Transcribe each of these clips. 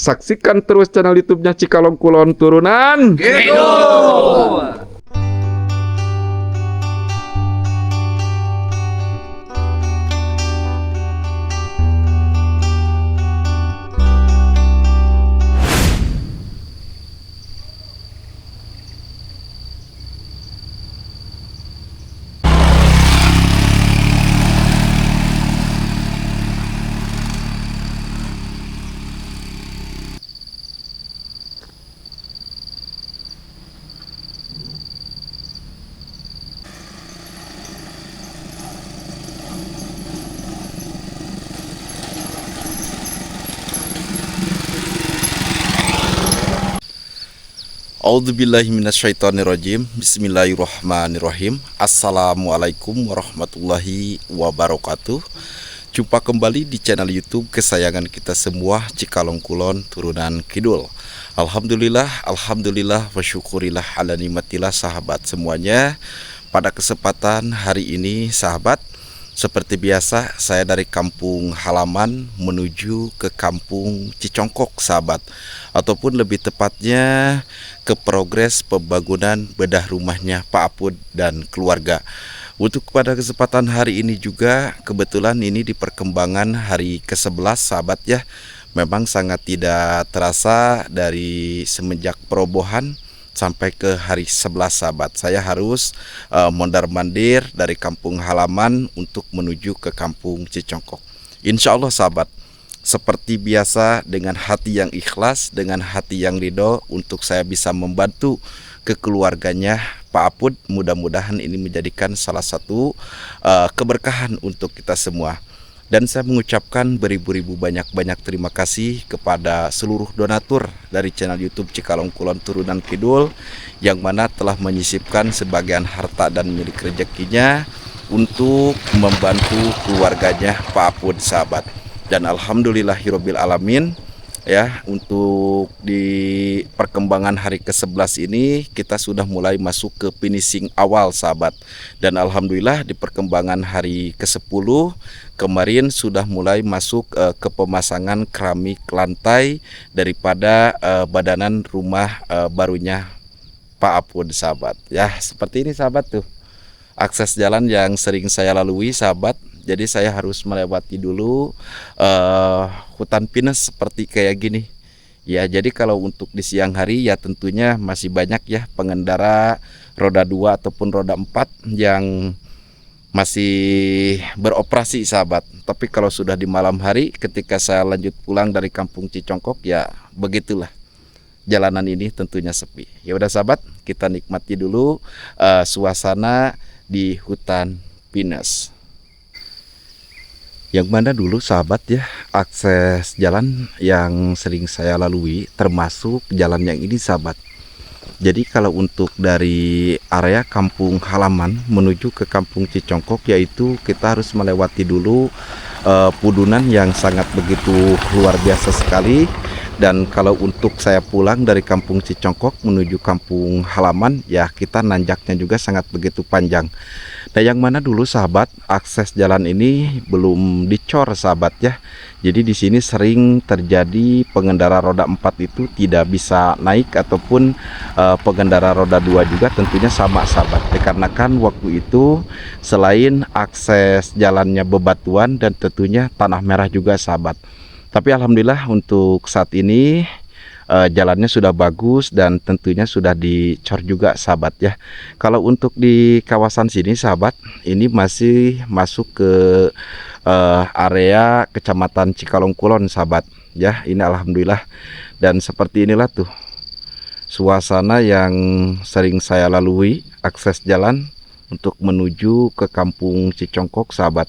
Saksikan terus channel YouTube-nya Cikalong Kulon Turunan Kidul. A'udzubillahi minasyaitonirrajim. Bismillahirrahmanirrahim. Assalamualaikum warahmatullahi wabarakatuh. Jumpa kembali di channel YouTube kesayangan kita semua, Cikalong Kulon Turunan Kidul. Alhamdulillah wa syukurillah ala nikmatillah sahabat semuanya. Pada kesempatan hari ini sahabat, seperti biasa saya dari kampung halaman menuju ke kampung Cicongkok sahabat, ataupun lebih tepatnya ke progres pembangunan bedah rumahnya Pak Apud dan keluarga. Untuk pada kesempatan hari ini juga kebetulan ini di perkembangan hari ke-11 sahabat ya. Memang sangat tidak terasa dari semenjak perobohan sampai ke hari 11 sahabat. Saya harus mondar-mandir dari kampung halaman untuk menuju ke kampung Cicongkok. Insya Allah sahabat, seperti biasa dengan hati yang ikhlas, dengan hati yang ridho untuk saya bisa membantu ke keluarganya Pak Apud. Mudah-mudahan ini menjadikan salah satu keberkahan untuk kita semua. Dan saya mengucapkan beribu-ribu banyak-banyak terima kasih kepada seluruh donatur dari channel YouTube Cikalong Kulon Turunan Kidul yang mana telah menyisipkan sebagian harta dan milik rezekinya untuk membantu keluarganya Pak Apud sahabat. Dan alhamdulillahirabbil alamin ya, untuk di perkembangan hari ke-11 ini kita sudah mulai masuk ke finishing awal sahabat. Dan alhamdulillah di perkembangan hari ke-10 kemarin sudah mulai masuk ke pemasangan keramik lantai daripada badanan rumah barunya Pak Apud sahabat. Ya, seperti ini sahabat tuh akses jalan yang sering saya lalui sahabat. Jadi saya harus melewati dulu hutan pinus seperti kayak gini. Ya, jadi kalau untuk di siang hari ya tentunya masih banyak ya pengendara roda 2 ataupun roda 4 yang masih beroperasi sahabat. Tapi kalau sudah di malam hari ketika saya lanjut pulang dari kampung Cicongkok ya begitulah. Jalanan ini tentunya sepi. Ya udah sahabat, kita nikmati dulu suasana di hutan pinus. Yang mana dulu sahabat ya, akses jalan yang sering saya lalui termasuk jalan yang ini sahabat. Jadi kalau untuk dari area kampung halaman menuju ke kampung Cicongkok, yaitu kita harus melewati dulu pudunan yang sangat begitu luar biasa sekali. Dan kalau untuk saya pulang dari kampung Cicongkok menuju kampung halaman ya, kita nanjaknya juga sangat begitu panjang. Nah yang mana dulu sahabat akses jalan ini belum dicor sahabat ya. Jadi di sini sering terjadi pengendara roda 4 itu tidak bisa naik ataupun pengendara roda 2 juga tentunya sama sahabat. Dikarenakan waktu itu selain akses jalannya bebatuan dan tentunya tanah merah juga sahabat. Tapi alhamdulillah untuk saat ini jalannya sudah bagus dan tentunya sudah dicor juga sahabat ya. Kalau untuk di kawasan sini sahabat, ini masih masuk ke area Kecamatan Cikalong Kulon sahabat ya. Ini alhamdulillah, dan seperti inilah tuh suasana yang sering saya lalui, akses jalan untuk menuju ke kampung Cicongkok sahabat.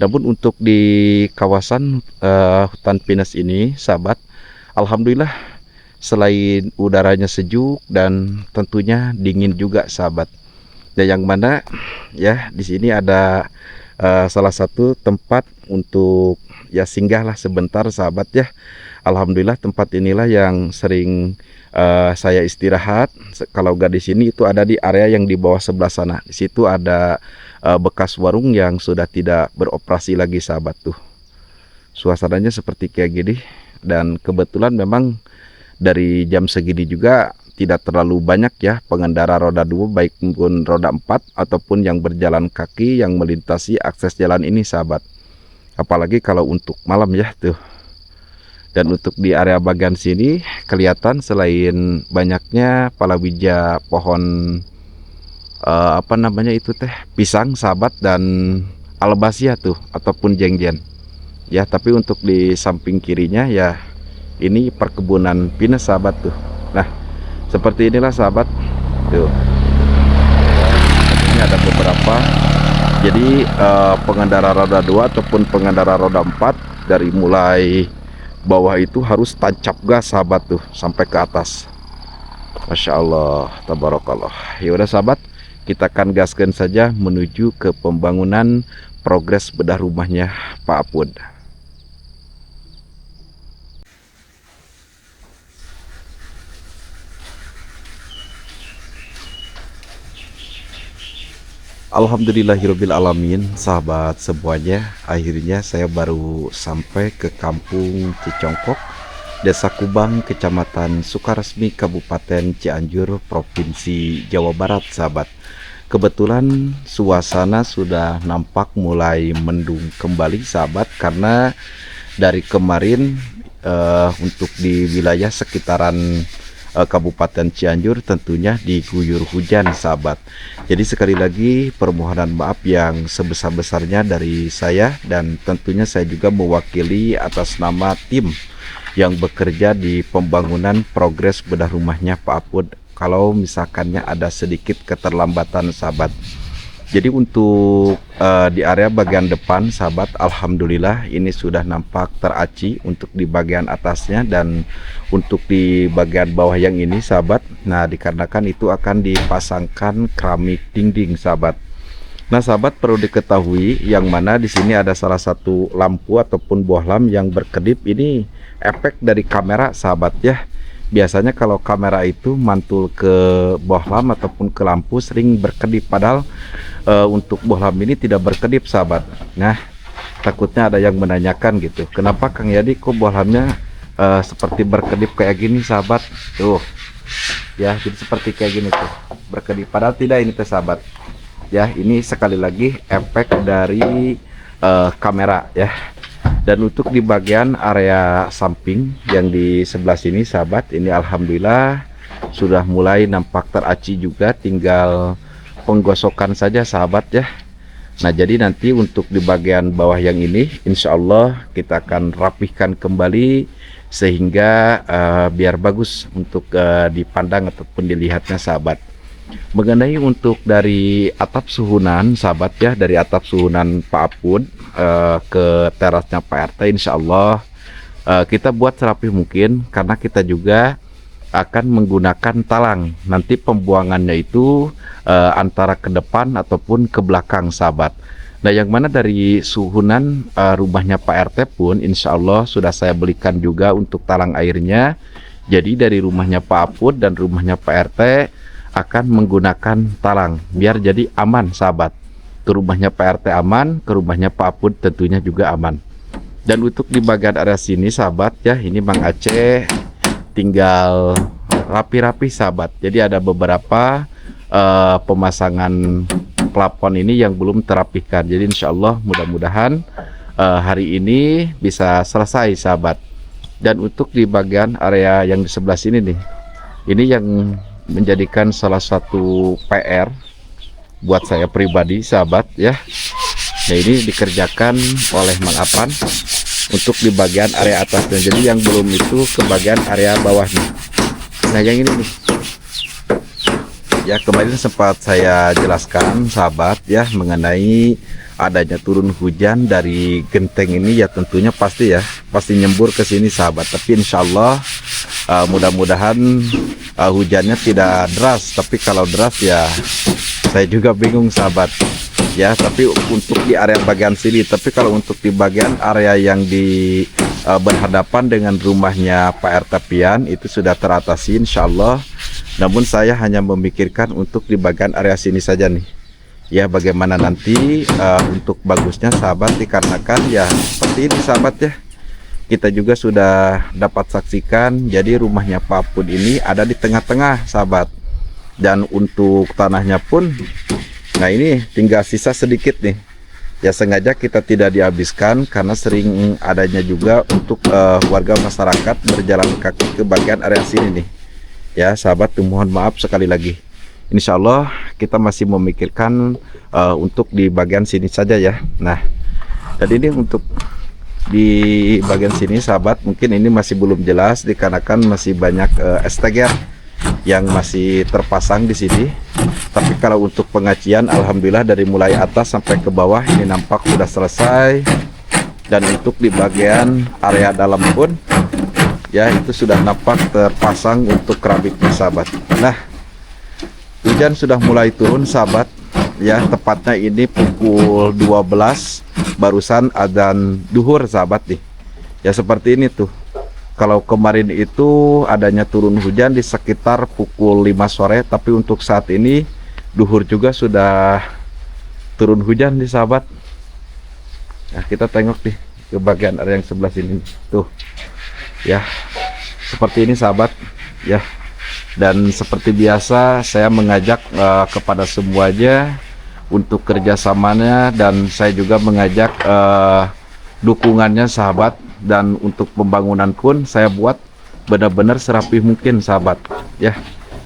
Namun untuk di kawasan hutan pinus ini sahabat, alhamdulillah selain udaranya sejuk dan tentunya dingin juga sahabat. Dan yang mana ya di sini ada salah satu tempat untuk ya singgahlah sebentar sahabat ya. Alhamdulillah tempat inilah yang sering saya istirahat. Kalau gak di sini itu ada di area yang di bawah sebelah sana. Di situ ada bekas warung yang sudah tidak beroperasi lagi sahabat tuh. Suasananya seperti kayak gini. dan kebetulan memang dari jam segini juga tidak terlalu banyak ya pengendara roda 2 baik pun roda 4 ataupun yang berjalan kaki yang melintasi akses jalan ini sahabat. Apalagi kalau untuk malam ya tuh. Dan untuk di area bagian sini kelihatan selain banyaknya palawija pohon apa namanya itu teh pisang sahabat dan albasia tuh ataupun jengjen ya, tapi untuk di samping kirinya ya ini perkebunan pinus sahabat tuh. Nah seperti inilah sahabat tuh, ini ada beberapa. Jadi pengendara roda 2 ataupun pengendara roda 4 dari mulai bawah itu harus tancap gas sahabat tuh sampai ke atas. Masya Allah, tabarakallah. Ya udah sahabat, kita akan gaskan saja menuju ke pembangunan progres bedah rumahnya Pak Apud. Alhamdulillahirabbil alamin, sahabat semuanya, akhirnya saya baru sampai ke kampung Cicongkok, Desa Kubang, Kecamatan Sukaresmi, Kabupaten Cianjur, Provinsi Jawa Barat sahabat. Kebetulan suasana sudah nampak mulai mendung kembali sahabat, karena dari kemarin untuk di wilayah sekitaran Kabupaten Cianjur tentunya diguyur hujan sahabat. Jadi sekali lagi permohonan maaf yang sebesar-besarnya dari saya, dan tentunya saya juga mewakili atas nama tim yang bekerja di pembangunan progres bedah rumahnya Pak Apud kalau misalkannya ada sedikit keterlambatan sahabat. Jadi untuk di area bagian depan sahabat, alhamdulillah ini sudah nampak teraci untuk di bagian atasnya, dan untuk di bagian bawah yang ini sahabat, nah dikarenakan itu akan dipasangkan keramik dinding sahabat. Nah sahabat, perlu diketahui yang mana di sini ada salah satu lampu ataupun bohlam yang berkedip, ini efek dari kamera sahabat ya. Biasanya kalau kamera itu mantul ke bohlam ataupun ke lampu sering berkedip, padahal untuk bohlam ini tidak berkedip sahabat. Nah takutnya ada yang menanyakan gitu, kenapa Kang Yadi kok bohlamnya seperti berkedip kayak gini sahabat tuh ya. Jadi seperti kayak gini tuh berkedip, padahal tidak ini tuh sahabat ya. Ini sekali lagi efek dari kamera ya. Dan untuk di bagian area samping yang di sebelah sini sahabat, ini alhamdulillah sudah mulai nampak teraci juga, tinggal penggosokan saja sahabat ya. Nah jadi nanti untuk di bagian bawah yang ini insya Allah kita akan rapihkan kembali sehingga biar bagus untuk dipandang ataupun dilihatnya sahabat. Mengenai untuk dari atap suhunan sahabat ya, dari atap suhunan Pak Apud ke terasnya Pak RT, insya Allah kita buat serapih mungkin, karena kita juga akan menggunakan talang. Nanti pembuangannya itu antara ke depan ataupun ke belakang sahabat. Nah yang mana dari suhunan rumahnya Pak RT pun insya Allah sudah saya belikan juga untuk talang airnya. Jadi dari rumahnya Pak Apud dan rumahnya Pak RT akan menggunakan talang biar jadi aman sahabat. Ke rumahnya Pak RT aman, ke rumahnya Pak Apud tentunya juga aman. Dan untuk di bagian area sini sahabat ya, ini Mang Aceh tinggal rapi-rapi sahabat. Jadi ada beberapa pemasangan plafon ini yang belum terapihkan. Jadi insya Allah mudah-mudahan hari ini bisa selesai sahabat. Dan untuk di bagian area yang di sebelah sini nih, ini yang menjadikan salah satu PR buat saya pribadi sahabat ya. Nah ini dikerjakan oleh Mang Apan untuk di bagian area atasnya. Jadi yang belum itu ke bagian area bawahnya. Nah yang ini nih ya, kemarin sempat saya jelaskan sahabat ya mengenai adanya turun hujan dari genteng ini ya, tentunya pasti nyembur ke sini sahabat. Tapi insya Allah mudah-mudahan hujannya tidak deras, tapi kalau deras ya saya juga bingung sahabat ya. Tapi untuk di area bagian sini, tapi kalau untuk di bagian area yang di berhadapan dengan rumahnya Pak RT Pian itu sudah teratasi insya Allah. Namun saya hanya memikirkan untuk di bagian area sini saja nih ya, bagaimana nanti untuk bagusnya sahabat, dikarenakan ya seperti ini sahabat ya. kita juga sudah dapat saksikan. Jadi rumahnya Pak Pun ini ada di tengah-tengah sahabat, dan untuk tanahnya pun nah ini tinggal sisa sedikit nih ya, sengaja kita tidak dihabiskan karena sering adanya juga untuk warga masyarakat berjalan kaki ke bagian area sini nih ya sahabat. Mohon maaf sekali lagi. Insya Allah kita masih memikirkan untuk di bagian sini saja ya. Nah, jadi ini untuk di bagian sini sahabat, mungkin ini masih belum jelas dikarenakan masih banyak esteger yang masih terpasang di sini. Tapi kalau untuk pengacian alhamdulillah dari mulai atas sampai ke bawah ini nampak sudah selesai. Dan untuk di bagian area dalam pun ya itu sudah nampak terpasang untuk keramiknya sahabat. Nah, hujan sudah mulai turun sahabat ya, tepatnya ini pukul 12 barusan adzan duhur sahabat nih ya, seperti ini tuh. Kalau kemarin itu adanya turun hujan di sekitar pukul 5 sore, tapi untuk saat ini duhur juga sudah turun hujan di sahabat. Nah, kita tengok nih ke bagian area yang sebelah sini tuh ya, seperti ini sahabat ya. Dan seperti biasa saya mengajak kepada semuanya untuk kerjasamanya, dan saya juga mengajak dukungannya sahabat. Dan untuk pembangunan pun saya buat benar-benar serapih mungkin sahabat ya.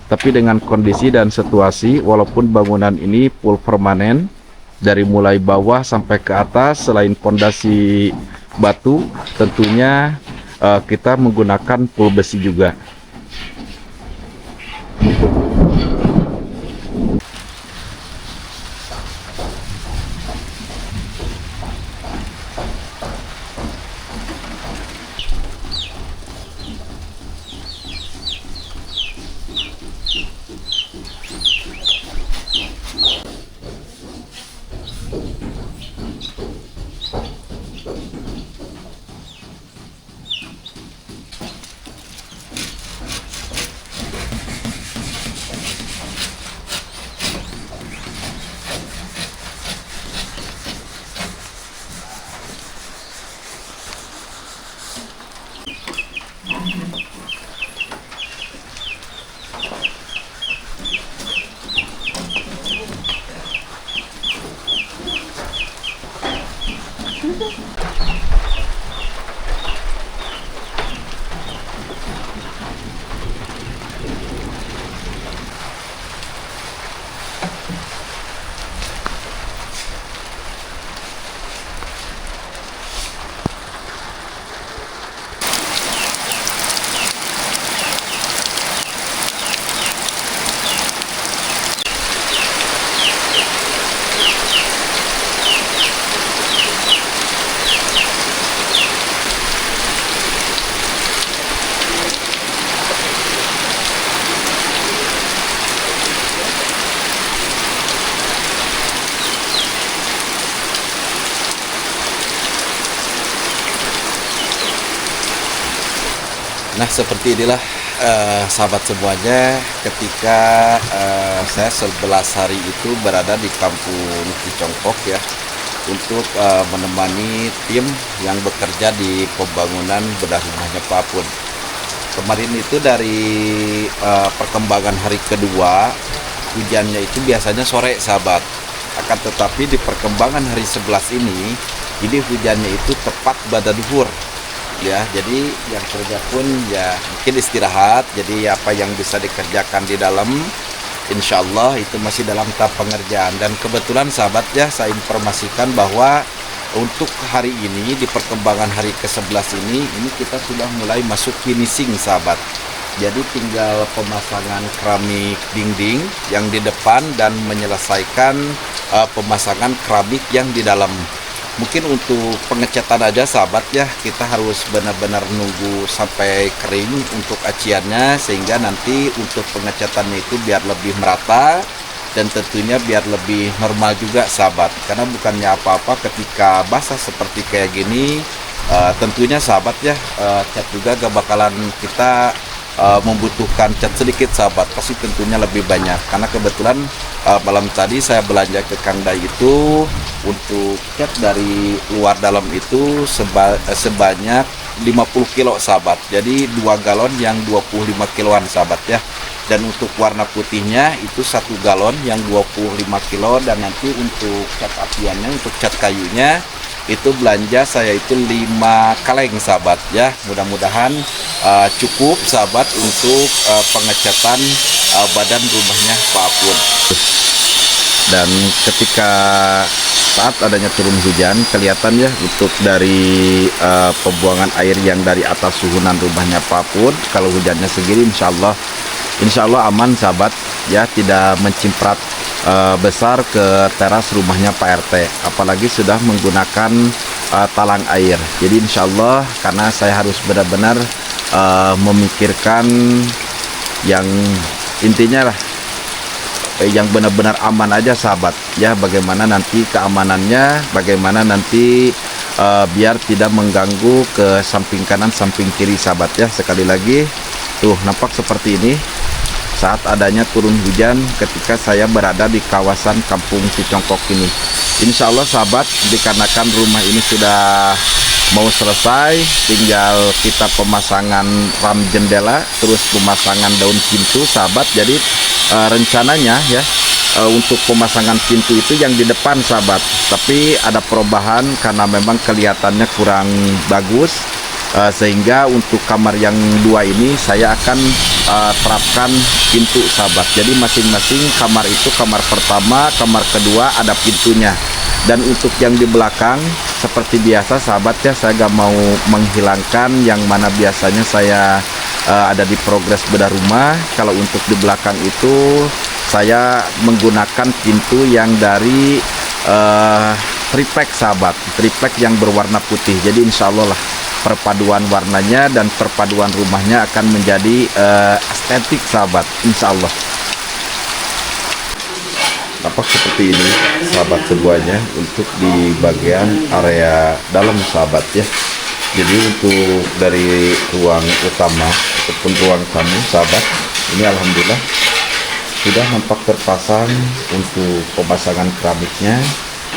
Tapi dengan kondisi dan situasi, walaupun bangunan ini full permanen dari mulai bawah sampai ke atas, selain pondasi batu tentunya kita menggunakan full besi juga. Nah, seperti inilah sahabat semuanya, ketika saya 11 hari itu berada di kampung Cicongkok ya, untuk menemani tim yang bekerja di pembangunan bedah rumahnya Pak Pun. Kemarin itu dari perkembangan hari kedua, hujannya itu biasanya sore sahabat. Akan tetapi di perkembangan hari 11 ini hujannya itu tepat pada duhur. Ya, jadi yang kerja pun ya mungkin istirahat. Jadi apa yang bisa dikerjakan di dalam, insya Allah itu masih dalam tahap pengerjaan. Dan kebetulan sahabat ya, saya informasikan bahwa untuk hari ini di perkembangan hari ke-11 ini kita sudah mulai masuk finishing sahabat. Jadi tinggal pemasangan keramik dinding yang di depan dan menyelesaikan pemasangan keramik yang di dalam. Mungkin untuk pengecatan aja sahabat ya, kita harus benar-benar nunggu sampai kering untuk aciannya, sehingga nanti untuk pengecatannya itu biar lebih merata dan tentunya biar lebih normal juga sahabat. Karena bukannya apa-apa ketika basah seperti kayak gini, tentunya sahabat ya, cat juga gak bakalan kita membutuhkan cat sedikit sahabat, pasti tentunya lebih banyak. Karena kebetulan malam tadi saya belanja ke Kang Dai itu untuk cat dari luar dalam itu sebanyak 50 kilo sahabat. Jadi 2 galon yang 25 kiloan sahabat ya. Dan untuk warna putihnya itu 1 galon yang 25 kilo. Dan nanti untuk cat apiannya, untuk cat kayunya itu belanja saya itu 5 kaleng sahabat ya. Mudah-mudahan cukup sahabat untuk pengecatan badan rumahnya Pak Apun. Dan ketika saat adanya turun hujan kelihatan ya untuk dari pembuangan air yang dari atas suhunan rumahnya Pak Apun. Kalau hujannya segini Insya Allah aman sahabat ya, tidak mencimprat besar ke teras rumahnya Pak RT, apalagi sudah menggunakan talang air. Jadi insya Allah karena saya harus benar-benar memikirkan yang intinya lah yang benar-benar aman aja sahabat ya, bagaimana nanti keamanannya, bagaimana nanti biar tidak mengganggu ke samping kanan samping kiri sahabat ya. Sekali lagi tuh nampak seperti ini saat adanya turun hujan ketika saya berada di kawasan Kampung Cicongkok ini. Insya Allah sahabat, dikarenakan rumah ini sudah mau selesai, tinggal kita pemasangan ram jendela terus pemasangan daun pintu sahabat. Jadi rencananya ya untuk pemasangan pintu itu yang di depan sahabat, tapi ada perubahan karena memang kelihatannya kurang bagus. Sehingga untuk kamar yang 2 ini saya akan terapkan pintu sahabat. Jadi masing-masing kamar itu, kamar pertama, kamar kedua ada pintunya. Dan untuk yang di belakang seperti biasa sahabat ya, saya gak mau menghilangkan yang mana biasanya saya ada di progres bedah rumah. Kalau untuk di belakang itu saya menggunakan pintu yang dari triplek sahabat, triplek yang berwarna putih. Jadi insya Allah lah perpaduan warnanya dan perpaduan rumahnya akan menjadi estetik sahabat, insya Allah. Nampak seperti ini sahabat semuanya untuk di bagian area dalam sahabat ya. Jadi untuk dari ruang utama ataupun ruang tamu sahabat ini alhamdulillah sudah nampak terpasang untuk pemasangan keramiknya.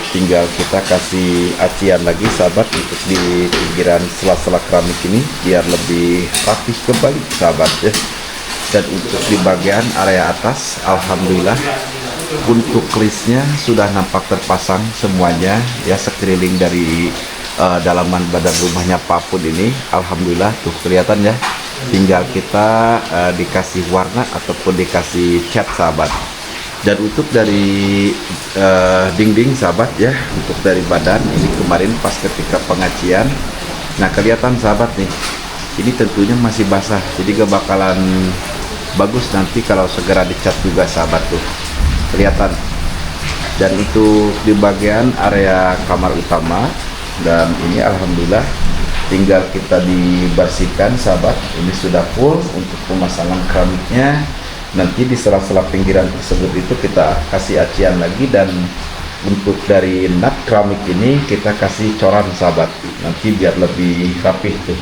Tinggal kita kasih acian lagi sahabat untuk di pinggiran sela-sela keramik ini biar lebih rapi kembali sahabat ya. Dan untuk di bagian area atas alhamdulillah untuk listnya sudah nampak terpasang semuanya ya, sekeliling dari dalaman badan rumahnya Pak Apun ini alhamdulillah tuh kelihatan ya. Tinggal kita dikasih warna ataupun dikasih cat sahabat. Dan untuk dari dinding sahabat ya, untuk dari badan ini kemarin pas ketika pengacian, nah kelihatan sahabat nih, ini tentunya masih basah, jadi gak bakalan bagus nanti kalau segera dicat juga sahabat tuh kelihatan. Dan itu di bagian area kamar utama, dan ini alhamdulillah tinggal kita dibersihkan sahabat. Ini sudah full untuk pemasangan keramiknya. Nanti di sela-sela pinggiran tersebut itu kita kasih acian lagi. Dan untuk dari nut keramik ini kita kasih coran sahabat, nanti biar lebih rapih tuh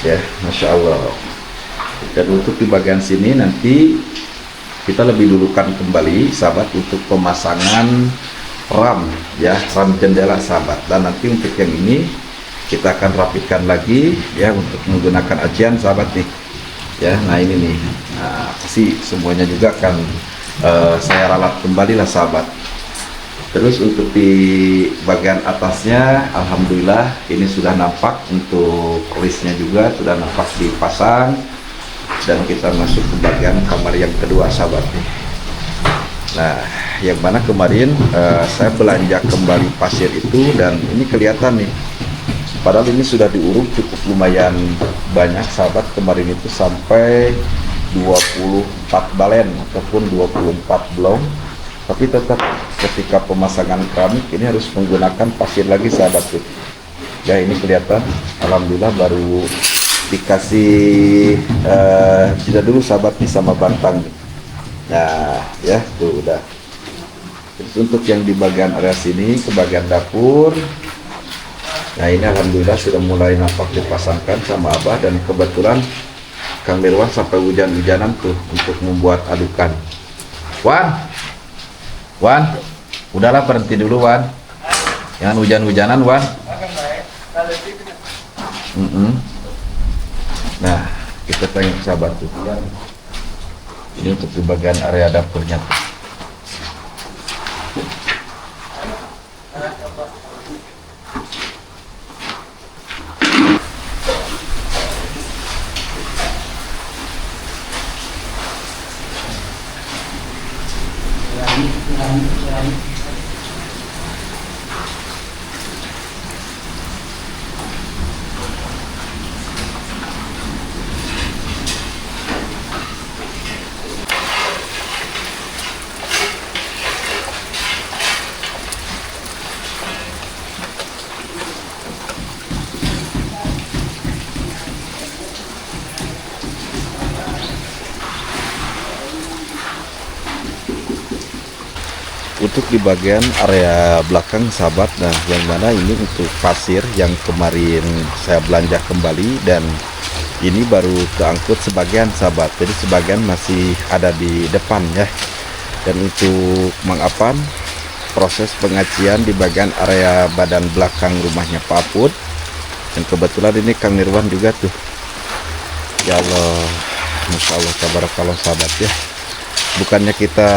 ya, Masya Allah. Dan untuk di bagian sini nanti kita lebih dulukan kembali sahabat untuk pemasangan ram ya, ram jendela sahabat. Dan nanti untuk yang ini kita akan rapikan lagi ya untuk menggunakan acian sahabat nih ya. Nah ini nih, nah, pasti semuanya juga akan saya ralat kembali lah sahabat. Terus untuk di bagian atasnya alhamdulillah ini sudah nampak, untuk listnya juga sudah nampak dipasang. Dan kita masuk ke bagian kamar yang kedua sahabat nih. Nah yang mana kemarin saya belanja kembali pasir itu, dan ini kelihatan nih, padahal ini sudah diuruk cukup lumayan banyak sahabat. Kemarin itu sampai 24 balen ataupun 24 blong, tapi tetap ketika pemasangan keramik ini harus menggunakan pasir lagi sahabat tuh ya. Ini kelihatan alhamdulillah baru dikasih jeda dulu sahabat nih sama bantang. Nah ya tuh udah. Terus untuk yang di bagian area sini ke bagian dapur, nah ini alhamdulillah sudah mulai nampak dipasangkan sama Abah. Dan kebetulan Kang Mirwan sampai hujan-hujanan tuh untuk membuat adukan. Wan, udahlah berhenti dulu Wan, jangan hujan-hujanan Wan. Nah, kita tengok sahabat tuh. Ini untuk di bagian area dapurnya tuh. Untuk di bagian area belakang sahabat, nah yang mana ini untuk pasir yang kemarin saya belanja kembali dan ini baru keangkut sebagian sahabat, jadi sebagian masih ada di depan ya. Dan untuk mengapan proses pengacian di bagian area badan belakang rumahnya Pak Apud, dan kebetulan ini Kang Nirwan juga tuh. Ya Allah, Masya Allah, tabarakallah sahabat ya. Bukannya kita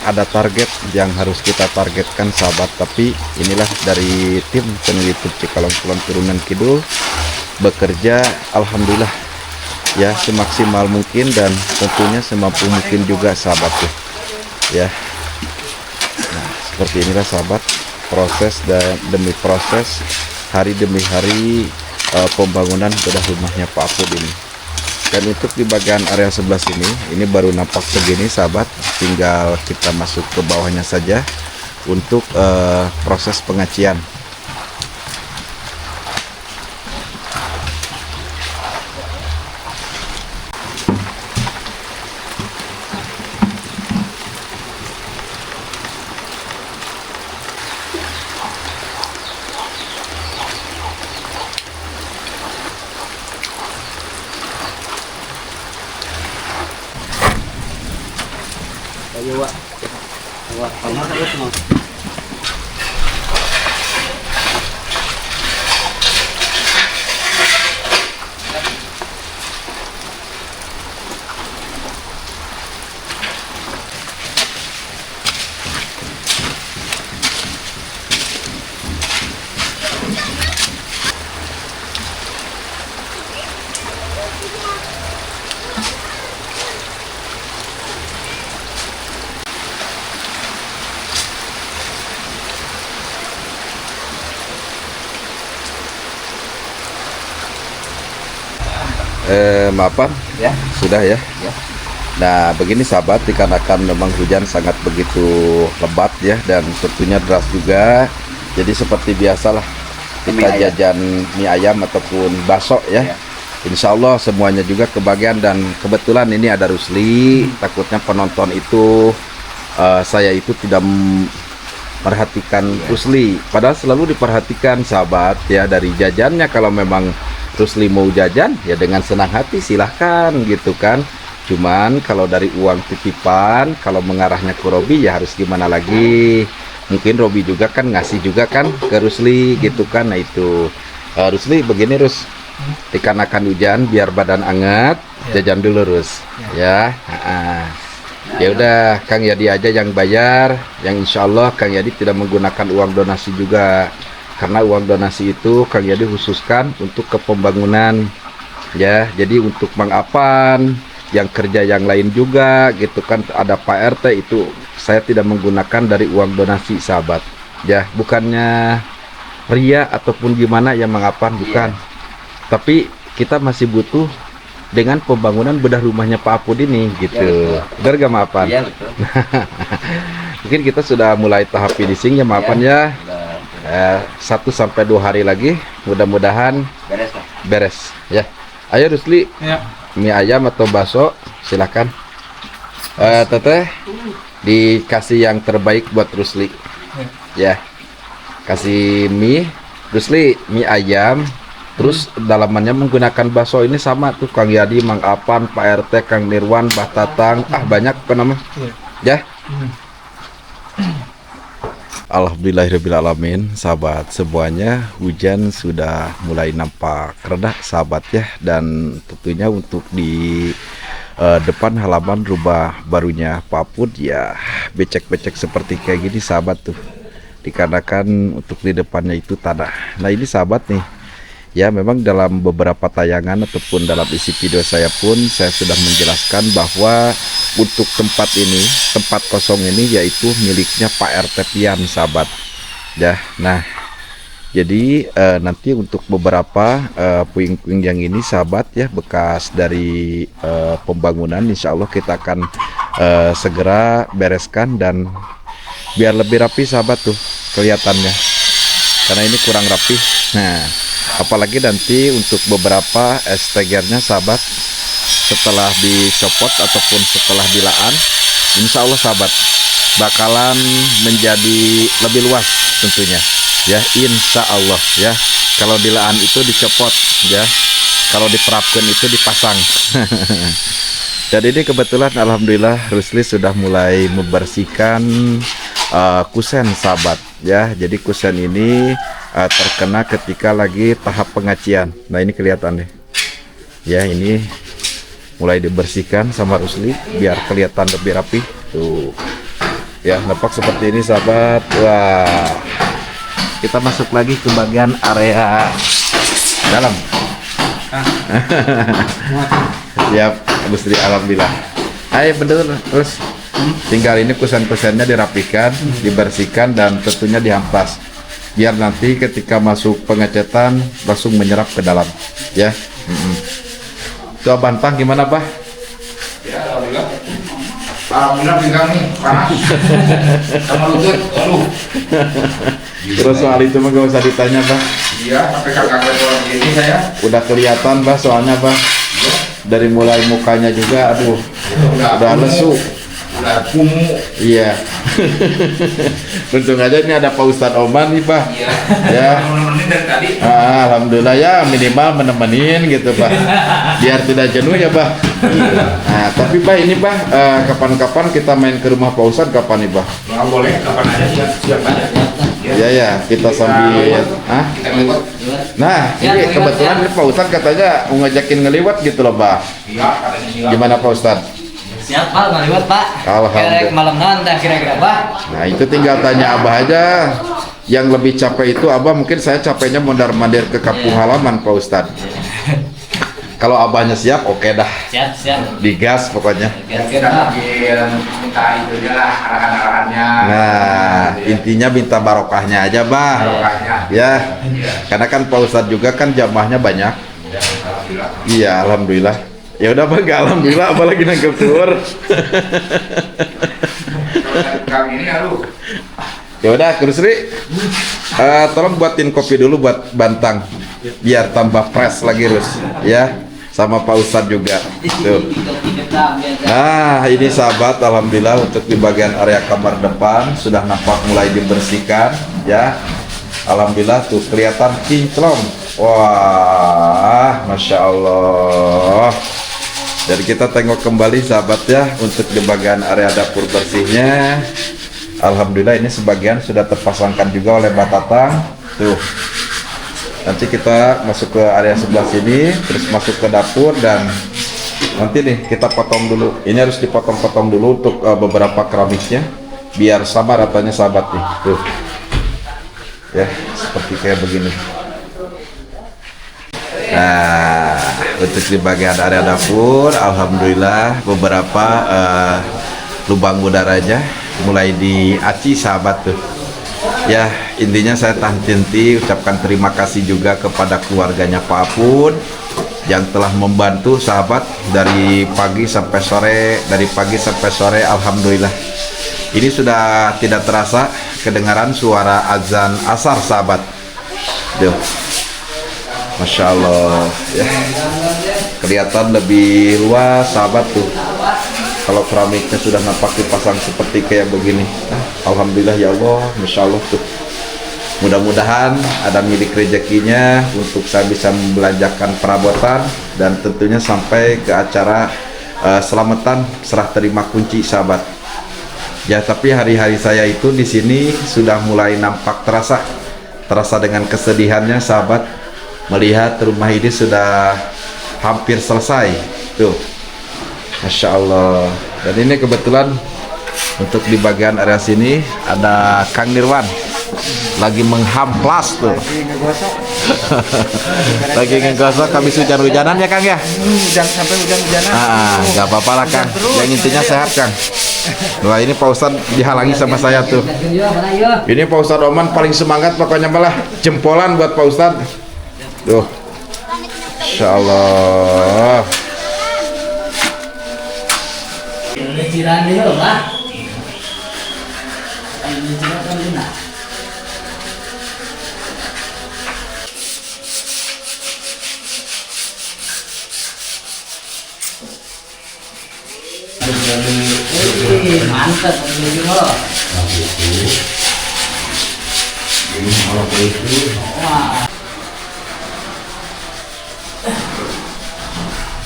ada target yang harus kita targetkan sahabat, tapi inilah dari tim channel YouTube Cikalong Kulon Turunan Kidul bekerja alhamdulillah ya semaksimal mungkin dan tentunya semampu mungkin juga sahabat tuh ya. Nah, seperti inilah sahabat proses dan demi proses, hari demi hari pembangunan bedah rumahnya Pak Apud ini. Dan untuk di bagian area sebelah sini, ini baru nampak segini sahabat, tinggal kita masuk ke bawahnya saja untuk proses pengacian. Ayo, Wak. Wak, kamu harus mau. Maafan Ya. sudah ya. Ya. Nah begini sahabat, dikarenakan memang hujan sangat begitu lebat ya, dan tentunya deras juga, jadi seperti biasalah kita Mie ayam. jajan mie ayam ataupun bakso ya. Ya. Insya Allah semuanya juga kebagian, dan kebetulan ini ada Rusli. Takutnya penonton itu saya itu tidak perhatikan Rusli, padahal selalu diperhatikan sahabat ya. Dari jajannya, kalau memang Rusli mau jajan ya dengan senang hati silahkan gitu kan. Cuman kalau dari uang titipan, kalau mengarahnya ke Robi ya harus gimana lagi. Mungkin Robi juga kan ngasih juga kan ke Rusli gitu kan. Nah itu Rusli begini Rus, dikarenakan hujan biar badan anget, jajan dulu Rus ya. Ya udah Kang Yadi aja yang bayar, yang insya Allah Kang Yadi tidak menggunakan uang donasi juga, karena uang donasi itu Kang Yadi khususkan untuk ke pembangunan ya. Jadi untuk Mang Apan yang kerja yang lain juga gitu kan, ada Pak RT, itu saya tidak menggunakan dari uang donasi sahabat ya. Bukannya ria ataupun gimana ya Mang Apan, bukan. Tapi kita masih butuh dengan pembangunan bedah rumahnya Pak Apud ini gitu. Benar gak Mang Apan? Iya, betul. Mungkin kita sudah mulai tahap finishing ya Mang Apan ya. 1 sampai 2 hari lagi mudah-mudahan Beres, Pak. beres ya. Ayo Rusli, Ya. mie ayam atau bakso silakan. Teteh dikasih yang terbaik buat Rusli ya. Kasih mie Rusli, mie ayam, terus dalamannya menggunakan bakso. Ini sama tuh Kang Yadi, Mang Apan, Pak RT, Kang Nirwan, Mbah Tatang, banyak apa nama ya. Alhamdulillahirrahmanirrahim, sahabat semuanya, hujan sudah mulai nampak reda sahabat ya. Dan tentunya untuk di depan halaman rumah barunya Pak Put ya, becek-becek seperti kayak gini sahabat tuh, dikarenakan untuk di depannya itu tanah. Nah ini sahabat nih ya, memang dalam beberapa tayangan ataupun dalam isi video saya pun saya sudah menjelaskan bahwa untuk tempat ini, tempat kosong ini yaitu miliknya Pak RT Pian sahabat ya. Nah jadi nanti untuk beberapa puing-puing yang ini sahabat ya, bekas dari pembangunan, insya Allah kita akan segera bereskan dan biar lebih rapi sahabat tuh kelihatannya, karena ini kurang rapi. Nah apalagi nanti untuk beberapa stegernya sahabat, setelah dicopot ataupun setelah dilaan, insya Allah sahabat bakalan menjadi lebih luas tentunya ya, insya Allah ya. Kalau dilaan itu dicopot ya, kalau diterapkan itu dipasang. Jadi ini kebetulan alhamdulillah Rusli sudah mulai membersihkan kusen sahabat ya. Jadi kusen ini terkena ketika lagi tahap pengacian. Nah ini kelihatan deh ya, ini mulai dibersihkan sama Rusli biar kelihatan lebih rapi tuh ya, nampak seperti ini sahabat. Wah, kita masuk lagi ke bagian area dalam. Ya Rusli alhamdulillah. Ayo bener terus tinggal ini kusen-kusennya dirapikan, dibersihkan dan tentunya dihampas biar nanti ketika masuk pengecetan langsung menyerap ke dalam ya. Tuh Bantang gimana Bah? Ya, alhamdulillah pinggang nih panas sama lutut. Aduh. Terus soal itu mah gak usah ditanya Bah. Iya, sampai kakak keluar gini saya. Udah kelihatan Bah, soalnya Bah dari mulai mukanya juga aduh udah lesu, udah kumuh. iya. Untung aja ini ada Pak Ustadz Oman nih Bah. Iya. Ya. Nemenin dari tadi. Alhamdulillah ya, minimal menemenin gitu Bah, biar tidak jenuh ya Bah. Nah tapi Bah ini Bah, kapan-kapan kita main ke rumah Pak Ustadz kapan nih Bah? Nggak boleh, kapan aja, siap aja. Ya ya, kita sambil Kita lewat. Nah ini kebetulan Pak Ustadz katanya mau ngajakin ngeliwat gitu loh Bah. Iya, katanya siap. Gimana Pak Ustadz? Siap Pak, ngaliwat Pak. Alhamdulillah. Kerek malam nanti kira-kira Pak. Nah itu tinggal tanya Abah aja. Yang lebih capek itu Abah, mungkin saya capeknya mondar-mandir ke kampung halaman Pak Ustadz. Kalau Abahnya siap, oke dah. Siap. Digas pokoknya. Kita lagi minta itu aja lah, arahan-arahannya. Nah intinya minta barokahnya aja Bah. Barokahnya. Ya, karena kan Pak Ustadz juga kan jamaahnya banyak. Ya, alhamdulillah. Iya alhamdulillah. Ya udah Bah, nggak alhamdulillah apalagi nangkep telur. Kami ini aduh. Ya udah Rusri, tolong buatin kopi dulu buat Bantang biar tambah fresh lagi Rus ya, sama Pak Ustadz juga tuh. Nah ini sahabat, alhamdulillah untuk di bagian area kamar depan sudah nampak mulai dibersihkan ya. Alhamdulillah tuh kelihatan kinclong. Wah Masya Allah. Jadi kita tengok kembali sahabat ya, untuk di bagian area dapur bersihnya. Alhamdulillah ini sebagian sudah terpasangkan juga oleh Batatang tuh. Nanti kita masuk ke area sebelah sini, terus masuk ke dapur, dan nanti nih kita potong dulu. Ini harus dipotong-potong dulu untuk beberapa keramiknya biar sama ratanya sahabat nih tuh ya, seperti kayak begini. Nah untuk di bagian area dapur alhamdulillah beberapa lubang udaranya mulai diaci sahabat tuh ya. Intinya saya tahan-henti ucapkan terima kasih juga kepada keluarganya Pak Apun yang telah membantu sahabat dari pagi sampai sore. Alhamdulillah ini sudah tidak terasa kedengaran suara azan asar sahabat tuh. Masya Allah ya, kelihatan lebih luas sahabat tuh. Kalau keramiknya sudah nampak dipasang seperti kayak begini, alhamdulillah ya Allah, Masya Allah tuh. Mudah-mudahan ada milik rezekinya untuk saya bisa membelanjakan perabotan dan tentunya sampai ke acara selamatan serah terima kunci sahabat. Ya, tapi hari-hari saya itu di sini sudah mulai nampak terasa dengan kesedihannya sahabat, melihat rumah ini sudah hampir selesai. Tuh, Masya Allah. Dan ini kebetulan untuk di bagian area sini ada Kang Nirwan lagi menghamplas tuh. Lagi ngegosok habis hujan-hujanan ya Kang ya. Hujan sampai hujan-hujanan. Nggak apa-apa lah Kang. Yang intinya sehat Kang. Wah, ini Pak Ustadz dihalangi sama saya tuh. Ini Pak Ustadz Oman paling semangat pokoknya, malah jempolan buat Pak Ustadz. Tuh, Insya Allah. Leciran dulu lah. Leciran kan benar. Mantap ini loh. Ini kalau itu.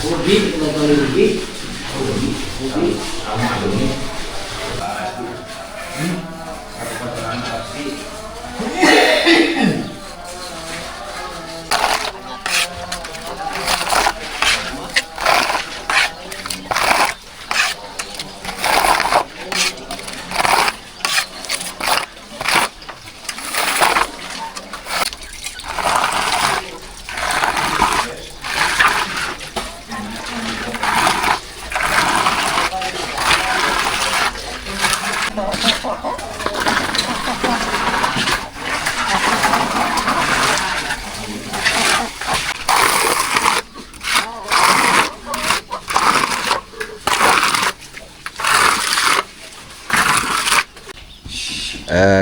Ubi, betul ubi. Ubi.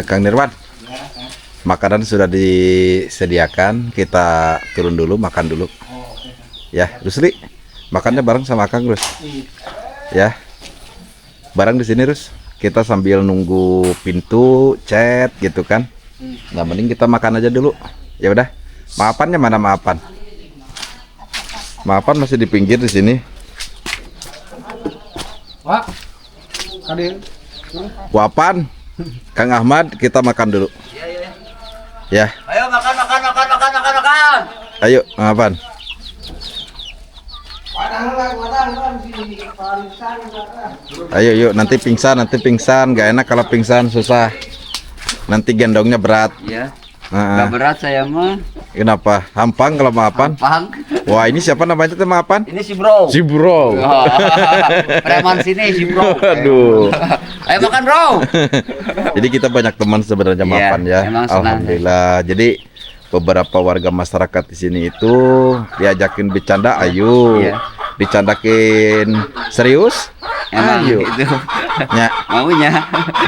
Kang Nirwan, makanan sudah disediakan, kita turun dulu makan dulu. Ya, Rusli, makannya bareng sama Kang Rus. Ya, bareng di sini Rus. Kita sambil nunggu pintu chat gitu kan. Nah, mending kita makan aja dulu. Ya udah. Maapannya mana maapan? Maapan masih di pinggir di sini. Pak, hadir. Wapan, Kang Ahmad, kita makan dulu. Ya. Ayo makan. Ayo, Mapan. Ayo yuk, nanti pingsan, gak enak kalau pingsan, susah. Nanti gendongnya berat. Ya. Nah, Gak berat saya mah. kenapa? Hampang kalau Mapan. Pang. Wah, ini siapa namanya tuh Mapan? Ini si bro. Si Bro. Preman sini si bro. Aduh. Ayo makan bro. Jadi kita banyak teman sebenarnya Iya, Mapan ya. emang senang. Alhamdulillah. Jadi beberapa warga masyarakat di sini itu diajakin bercanda, ayo. Iya. Dicandakin serius, Emang ayo. itu Nya. maunya.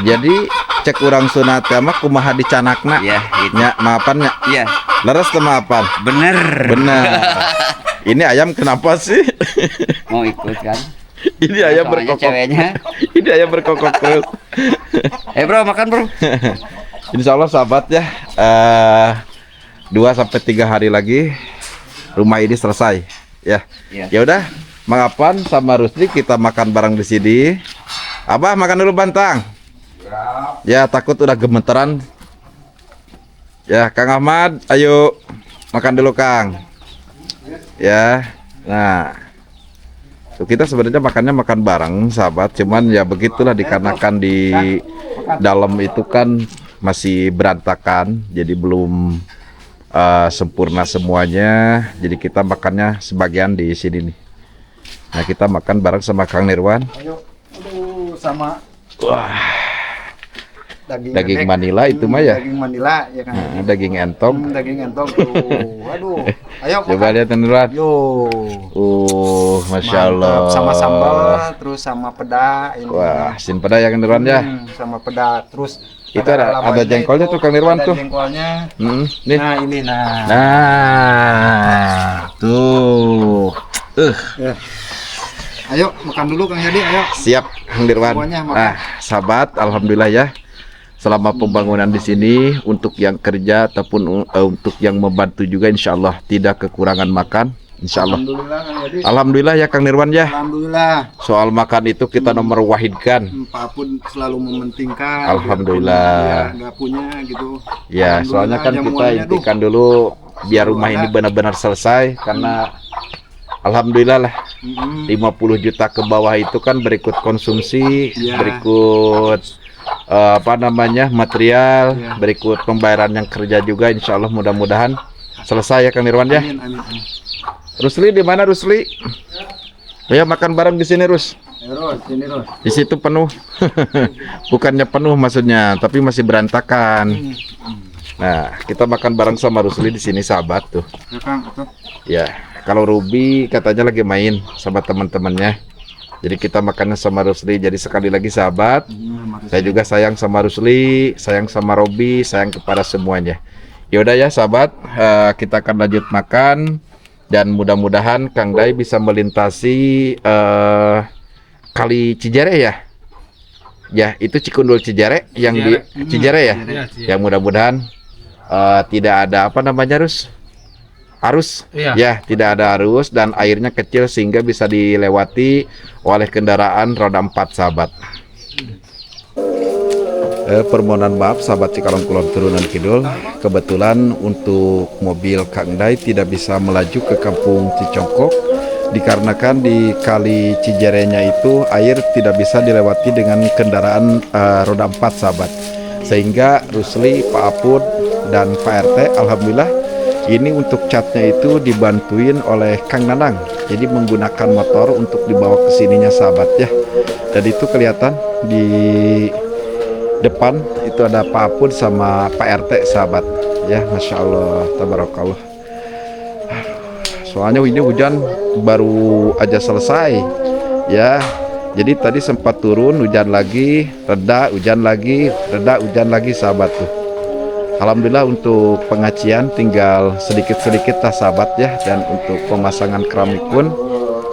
Jadi cek urang sunat mah kumaha dicanakna. Iya, gitu. Nya, Mapan nya. Iya. Leres teh Mapan. Bener. Benar. Ini ayam kenapa sih? Mau ikut kan? Ini ayam Soalnya berkokok. ceweknya. Ini ayam berkokok terus. Bro makan bro. Insya Allah sahabat ya, 2 sampai 3 hari lagi rumah ini selesai ya. Iya. Ya udah, Mangapan sama Rusdi kita makan bareng di sini. Abah makan dulu Bantang. Ya, takut udah gemeteran. Ya, Kang Ahmad, ayo makan dulu Kang. Ya, nah. Tuh, kita sebenarnya makan bareng sahabat, cuman ya begitulah dikarenakan di dalam itu kan masih berantakan, jadi belum sempurna semuanya. Jadi kita makannya sebagian di sini nih. Nah, kita makan bareng sama Kang Nirwan. Ayo, aduh, sama Wah, daging endek. Manila itu mah ya. Daging Manila ya kan. Nah, daging entong. Daging entong tuh. Aduh. Ayo Coba makan. lihat Nirwan. Yo. Masya Mantap. Allah. Sama sambal, terus sama peda ini. Wah, sin pada ya Kang Nirwan ya. Sama peda, terus Itu ada lamanya jengkolnya itu, tuh Kang Nirwan ada tuh. Jengkolnya. Nih. Nah, ini nah. Nah, tuh. Ya. Ayo makan dulu Kang Yadi, ayo. Siap, Kang Nirwan. Semuanya makan. Nah, sahabat, alhamdulillah ya. Selama pembangunan di sini, untuk yang kerja ataupun untuk yang membantu juga, insya Allah tidak kekurangan makan. insya Allah. Alhamdulillah Kang Yadi. Alhamdulillah ya Kang Nirwan ya. Alhamdulillah. Soal makan itu kita nomor wahidkan. Pak pun selalu mementingkan. Alhamdulillah. Ya, nggak punya gitu. Ya, soalnya kan kita Jamuannya, intikan dulu biar rumah ini benar-benar selesai karena alhamdulillah lah 50 juta ke bawah itu kan berikut konsumsi, Ya. berikut apa namanya material, Ya. berikut pembayaran yang kerja juga. Insya Allah mudah-mudahan selesai ya Kang Nirwan ya. Amin, amin, amin. Rusli di mana Rusli? Ya makan bareng di sini Rus. Terus, sini terus. Di situ penuh. Bukannya penuh maksudnya, tapi masih berantakan. Nah, kita makan bareng sama Rusli di sini sahabat tuh. Ya Kang, itu. Ya, kalau Ruby katanya lagi main sama teman-temannya. Jadi kita makannya sama Rusli. Jadi sekali lagi sahabat, saya juga sayang sama Rusli, sayang sama Robi, sayang kepada semuanya. Yaudah ya sahabat, kita akan lanjut makan dan mudah-mudahan Kang Dai bisa melintasi Kali Cijere ya. Ya, itu Cikundul Cijere yang di Cijere ya. Ya mudah-mudahan tidak ada apa namanya arus. Ya, tidak ada arus dan airnya kecil sehingga bisa dilewati oleh kendaraan roda 4 sahabat. Permohonan maaf sahabat Cikalong Kulon Turunan Kidul, kebetulan untuk mobil Kang Dai tidak bisa melaju ke kampung Cicongkok dikarenakan di Kali Cijerenya itu air tidak bisa dilewati dengan kendaraan roda 4 sahabat. Sehingga Rusli, Pak Apud dan Pak RT alhamdulillah ini untuk catnya itu dibantuin oleh Kang Nanang. Jadi menggunakan motor untuk dibawa ke sininya sahabat ya. Dan itu kelihatan di depan itu ada Pak Apud sama Pak RT sahabat ya. Masya Allah tabarakallah. Soalnya ini hujan baru aja selesai ya. Jadi tadi sempat turun hujan lagi, reda hujan lagi, reda hujan lagi sahabat tuh. Alhamdulillah untuk pengacian tinggal sedikit-sedikit lah sahabat ya. Dan untuk pemasangan keramik pun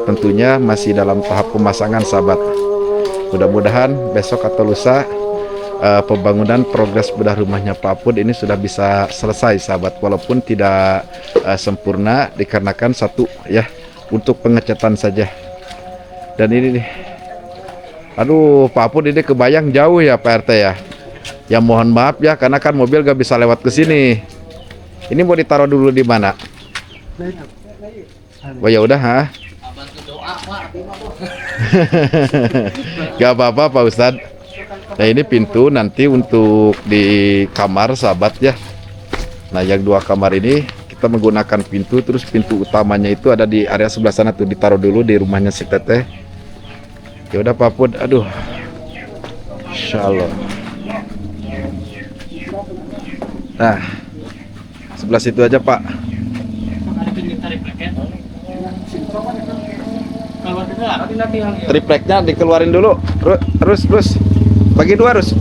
tentunya masih dalam tahap pemasangan sahabat. Mudah-mudahan besok atau lusa pembangunan progres bedah rumahnya Pak Apud ini sudah bisa selesai sahabat, walaupun tidak sempurna dikarenakan satu ya untuk pengecatan saja. Dan ini nih, aduh Pak Apud ini kebayang jauh ya Pak RT ya. Ya mohon maaf ya karena kan mobil gak bisa lewat ke sini. Ini mau ditaruh dulu di mana? Oh ya udah ha. Gak apa-apa Pak Ustadz. Nah ini pintu nanti untuk di kamar sahabat ya. Nah yang 2 kamar ini kita menggunakan pintu, terus pintu utamanya itu ada di area sebelah sana tuh, ditaruh dulu di rumahnya si Teteh. Ya udah Pak Pud, aduh, Insya Allah. Nah sebelah situ aja Pak. Tripleknya dikeluarin dulu, terus bagi 2 terus.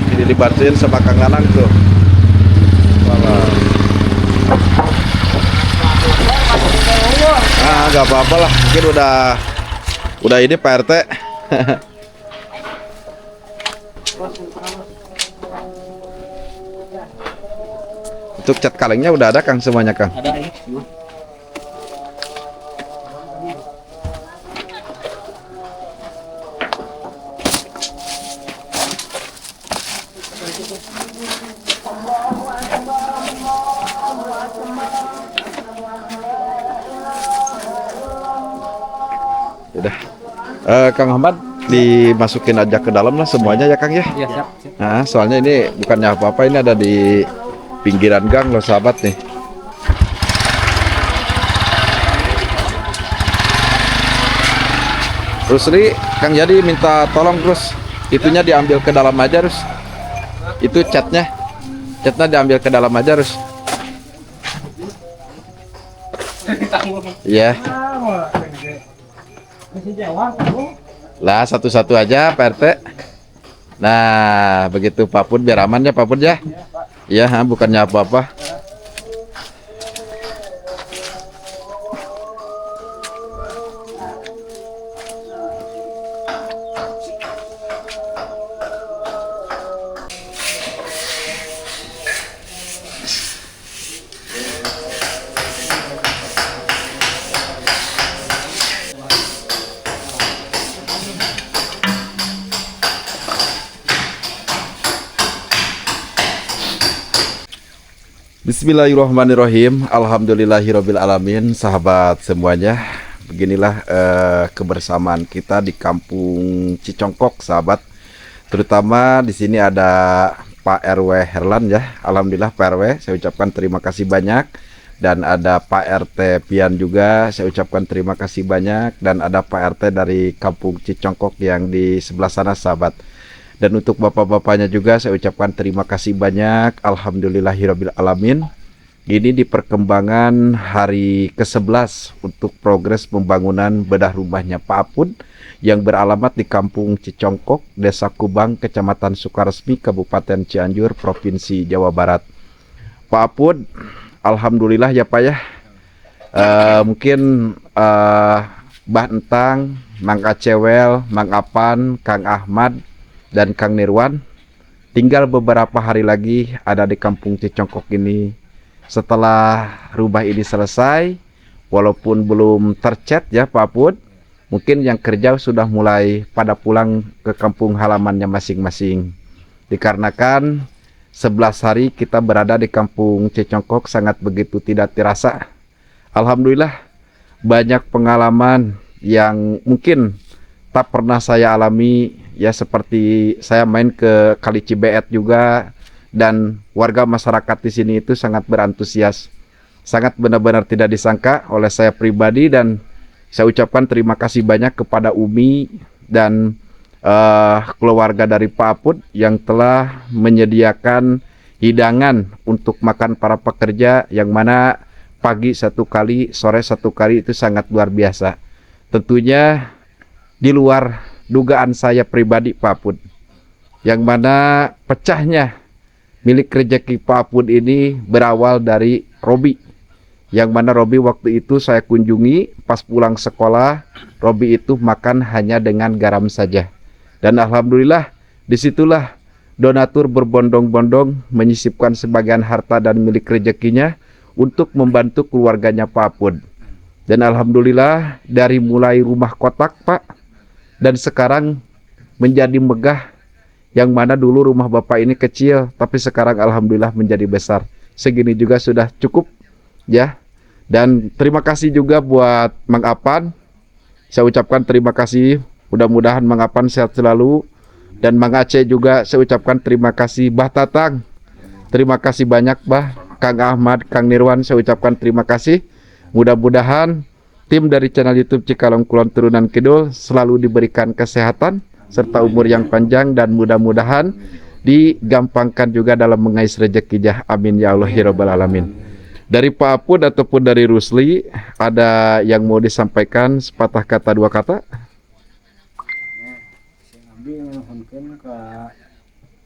Ini dibantuin sama Kang Nanang tuh. Nah, nggak apa-apa lah, mungkin udah ini Pak RT. Untuk cat kalengnya udah ada Kang semuanya Kang. Ada ini. Udah. Kang Ahmad dimasukin aja ke dalam lah semuanya ya Kang ya. Iya, siap. Nah, soalnya ini bukannya apa-apa, ini ada di pinggiran gang loh sahabat nih. Terus nih Kang Jadi minta tolong terus itunya diambil ke dalam aja terus. Itu catnya diambil ke dalam aja terus. Iya. Lah satu-satu aja Pak RT. Nah begitu Pak Pud, biar aman ya Pak Pud ya. Iya, bukannya apa-apa. Bismillahirrahmanirrahim. Alhamdulillahirabbil alamin. Sahabat semuanya, beginilah kebersamaan kita di Kampung Cicongkok, sahabat. Terutama di sini ada Pak RW Herlan ya. Alhamdulillah Pak RW, saya ucapkan terima kasih banyak. Dan ada Pak RT Pian juga, saya ucapkan terima kasih banyak. Dan ada Pak RT dari Kampung Cicongkok yang di sebelah sana, sahabat. Dan untuk bapak-bapaknya juga saya ucapkan terima kasih banyak. Alhamdulillahirabbil alamin. Ini di perkembangan hari ke-11 untuk progres pembangunan bedah rumahnya Pak Apud yang beralamat di Kampung Cicongkok, Desa Kubang, Kecamatan Sukaresmi, Kabupaten Cianjur, Provinsi Jawa Barat. Pak Apud, alhamdulillah ya Pak ya. Mungkin Mbah Entang, Mang Acewel, Mang Apan, Kang Ahmad, dan Kang Nirwan tinggal beberapa hari lagi ada di Kampung Cicongkok ini. Setelah rumah ini selesai, walaupun belum tercat ya Pak Apud, mungkin yang kerja sudah mulai pada pulang ke kampung halamannya masing-masing. Dikarenakan 11 hari kita berada di Kampung Cicongkok sangat begitu tidak terasa. Alhamdulillah banyak pengalaman yang mungkin tak pernah saya alami ya, seperti saya main ke Kali Cibeet juga dan warga masyarakat di sini itu sangat berantusias. Sangat benar-benar tidak disangka oleh saya pribadi, dan saya ucapkan terima kasih banyak kepada Umi dan keluarga dari Pak Apud yang telah menyediakan hidangan untuk makan para pekerja, yang mana pagi satu kali, sore satu kali, itu sangat luar biasa. Tentunya di luar dugaan saya pribadi Pak Apud, yang mana pecahnya milik rezeki Pak Apud ini berawal dari Robi, yang mana Robi waktu itu saya kunjungi pas pulang sekolah. Robi itu makan hanya dengan garam saja, dan alhamdulillah disitulah donatur berbondong-bondong menyisipkan sebagian harta dan milik rezekinya untuk membantu keluarganya Pak Apud. Dan alhamdulillah dari mulai rumah kotak Pak, dan sekarang menjadi megah, yang mana dulu rumah Bapak ini kecil tapi sekarang alhamdulillah menjadi besar. Segini juga sudah cukup ya. Dan terima kasih juga buat Mang Apan. Saya ucapkan terima kasih, mudah-mudahan Mang Apan sehat selalu. Dan Mang Aceh juga saya ucapkan terima kasih. Bah Tatang, terima kasih banyak Bah. Kang Ahmad, Kang Nirwan, saya ucapkan terima kasih. Mudah-mudahan tim dari channel YouTube Cikalong Kulon Turunan Kidul selalu diberikan kesehatan serta umur yang panjang, dan mudah-mudahan digampangkan juga dalam mengais rezekinya. Amin ya Allah ya Rabbal alamin. Dari Pak Apud ataupun dari Rusli, ada yang mau disampaikan sepatah kata dua kata? Abdi nganuhunkeun ka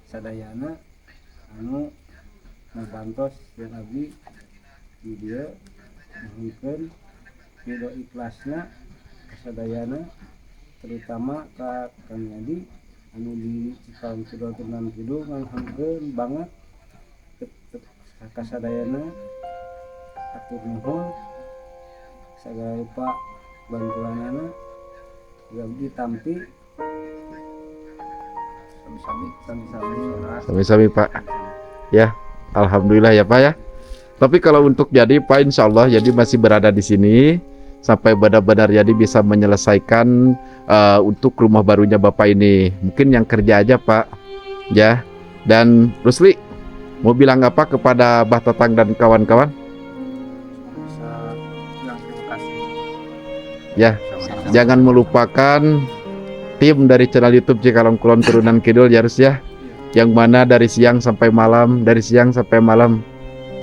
sadayana anu ngabantos yang abdi di dieu nganuhunkeun ridho ikhlasna kasadayana, terutama ka Kang Yadi anu di Cikalong Turunan Kidul nganuhunkeun banget kasadayana. Atur nuhun sagala rupa bantuanana abdi tampi Sami-sami Pak ya. Alhamdulillah ya Pak ya. Tapi kalau untuk jadi Pak, insya Allah jadi masih berada di sini sampai benar-benar jadi bisa menyelesaikan untuk rumah barunya Bapak ini. Mungkin yang kerja aja Pak ya. Dan Rusli mau bilang apa kepada Bah Tatang dan kawan-kawan? bisa bilang terima kasih. Ya, jangan melupakan tim dari channel YouTube Cikalong Kulon Turunan Kidul ya Rus ya. Yang mana dari siang sampai malam, dari siang sampai malam.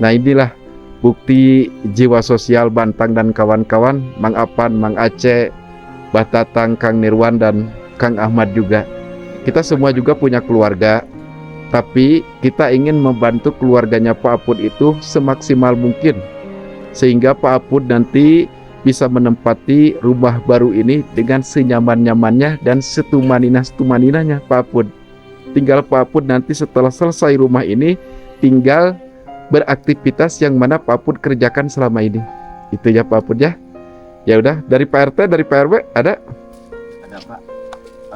Nah inilah bukti jiwa sosial Bantang dan kawan-kawan, Mang Apan, Mang Aceh, Bah Tatang, Kang Nirwan, dan Kang Ahmad juga. Kita semua juga punya keluarga, tapi kita ingin membantu keluarganya Pak Apud itu semaksimal mungkin, sehingga Pak Apud nanti bisa menempati rumah baru ini dengan senyaman-nyamannya dan setumanina-tumaninanya Pak Apud. Tinggal Pak Apud nanti setelah selesai rumah ini tinggal beraktivitas yang mana Pak Apud kerjakan selama ini. Itu ya Pak Apud ya. Ya udah, dari Pak RT, dari Pak RW ada? Ada Pak.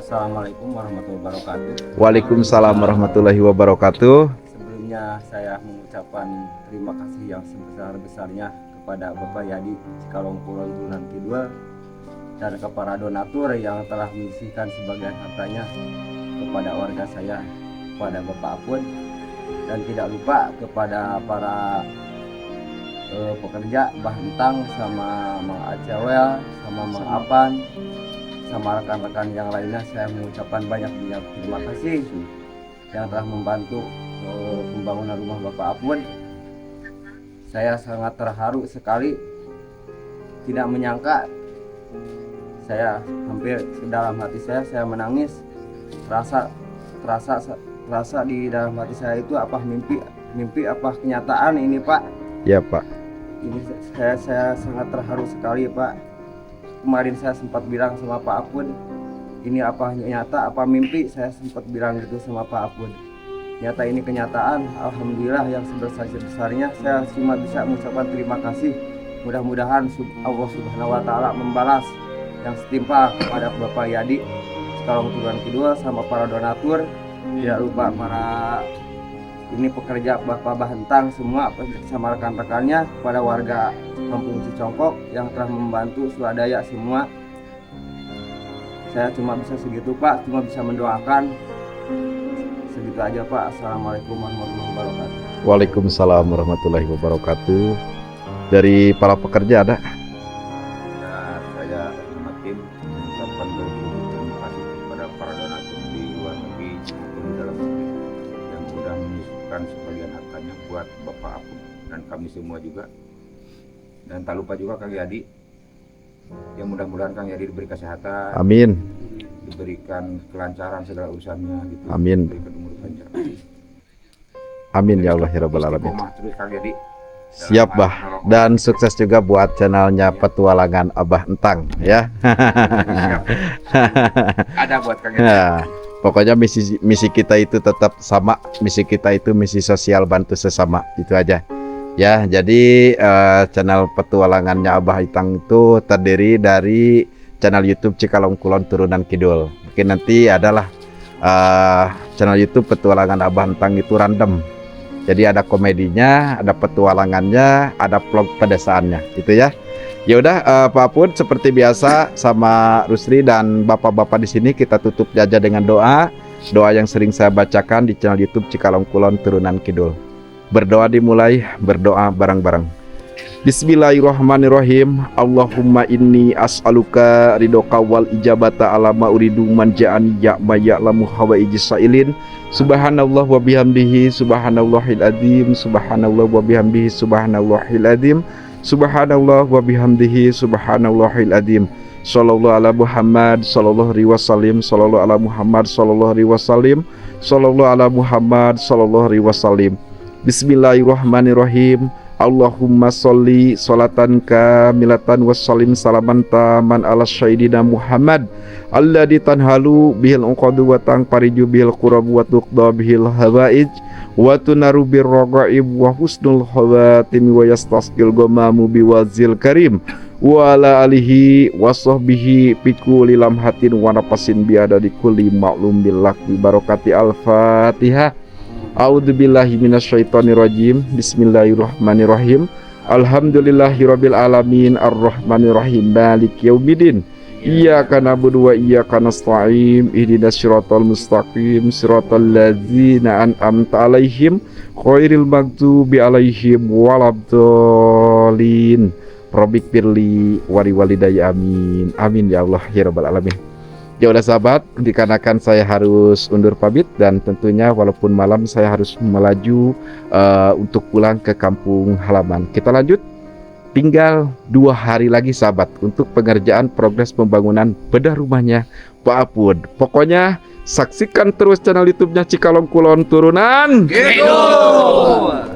Assalamualaikum warahmatullahi wabarakatuh. Waalaikumsalam warahmatullahi wabarakatuh. Sebelumnya sebelumnya saya mengucapkan terima kasih yang sebesar-besarnya kepada Bapak Yadi Cikalong Kulon Turunan Kidul dan kepada donatur yang telah menyisihkan sebagian hartanya kepada warga saya, kepada Bapak Apun, dan tidak lupa kepada para pekerja Bahentang sama Mang Acewel sama Mang Apan sama rekan-rekan yang lainnya. Saya mengucapkan banyak terima kasih yang telah membantu pembangunan rumah Bapak Apun. Saya sangat terharu sekali, tidak menyangka. Saya hampir dalam hati saya menangis. Terasa di dalam hati saya itu apa mimpi apa kenyataan ini, Pak. Ya, Pak. Ini saya sangat terharu sekali, Pak. Kemarin saya sempat bilang sama Pak Apun, ini apa nyata apa mimpi. Saya sempat bilang gitu sama Pak Apun. Nyata ini kenyataan. Alhamdulillah yang sebesar-besarnya. Saya cuma bisa mengucapkan terima kasih. Mudah-mudahan Allah Subhanahu wa taala membalas yang setimpal kepada Bapak Yadi Cikalong Turunan Kidul sama para donatur. Tidak lupa para ini pekerja Bapak Bahentang semua sama rekan-rekannya, pada warga Kampung Cicongkok yang telah membantu swadaya semua. Saya cuma bisa segitu, Pak, cuma bisa mendoakan. Segitu aja, Pak. Assalamualaikum warahmatullahi wabarakatuh. Waalaikumsalam warahmatullahi wabarakatuh. Dari para pekerja ada? Saya sama tim mengucapkan terima kasih kepada para donatur di luar negeri maupun di dalam negeri yang sudah menyisihkan sebagian hartanya buat Bapak Apun dan kami semua juga. Dan tak lupa juga Kang Yadi, yang mudah-mudahan Kang Yadi diberi kesehatan, Amin. diberikan kelancaran segala urusannya gitu. Amin. Diberikan umur panjang. Amin ya Allah ya Rabbal Alamin. Istiqomah terus Kang Yadi. Siap, Bah. Dan sukses juga buat channelnya Petualangan Abah Entang ya. Siap. Ada buat Kang Yadi. Ya, pokoknya misi kita itu tetap sama. Misi kita itu misi sosial, bantu sesama. Itu aja. Ya, jadi channel Petualangannya Abah Entang itu terdiri dari channel YouTube Cikalong Kulon Turunan Kidul. Mungkin nanti adalah channel YouTube Petualangan Abah Entang itu random. Jadi ada komedinya, ada petualangannya, ada vlog pedesaannya, gitu ya. Ya udah, Pak Apun, seperti biasa sama Rusri dan bapak-bapak di sini kita tutup aja dengan doa yang sering saya bacakan di channel YouTube Cikalong Kulon Turunan Kidul. Berdoa dimulai, berdoa bareng-bareng. Bismillahirrahmanirrahim. Allahumma inni as'aluka ridhoka wal ijabata ala ma uridu man ja'ani ya'ma ya'lamu hawaiji sa'ilin. Subhanallah wa bihamdihi subhanallahil adzim. Subhanallah wa bihamdihi subhanallahil adzim. Subhanallah wa bihamdihi subhanallahil adzim. Sallallahu ala Muhammad sallallahu alaihi wasallam. Sallallahu ala Muhammad sallallahu alaihi wasallam. Sallallahu ala Muhammad sallallahu alaihi wasallam. Bismillahirrahmanirrahim. Allahumma sholli sholatan kamilatan wassalim salaman taman ala sayyidina Muhammad alladzi tanhalu bihil uqadu wa tangpariju bihil qurab wa tuqda bihil hawaij wa tunaru bir ragaib wa husnul khawatim wa yastasqil gamamu biwazil karim wa ala alihi wa sahbihi bikulli lamhatin wa nafasin biada di kulli ma'lum billah bi barakati al-Fatihah. A'udzubillahi minasyaitonirrajim. Bismillahirrahmanirrahim. Alhamdulillahirabbil alamin arrahmanirrahim maliki yaumiddin. Iyyaka na'budu wa iyyaka nasta'in. Ihdinas siratal mustaqim siratal ladzina an'amta 'alaihim ghairil maghdubi 'alaihim waladdallin. Rabbik firli wa liwalidayya amin. Amin ya Allah ya rabbal alamin. Ya udah sahabat, dikarenakan saya harus undur pamit dan tentunya walaupun malam saya harus melaju untuk pulang ke kampung halaman. Kita lanjut, tinggal 2 hari lagi sahabat untuk pengerjaan progres pembangunan bedah rumahnya Pak Apun. Pokoknya saksikan terus channel YouTube-nya Cikalong Kulon Turunan Kidul.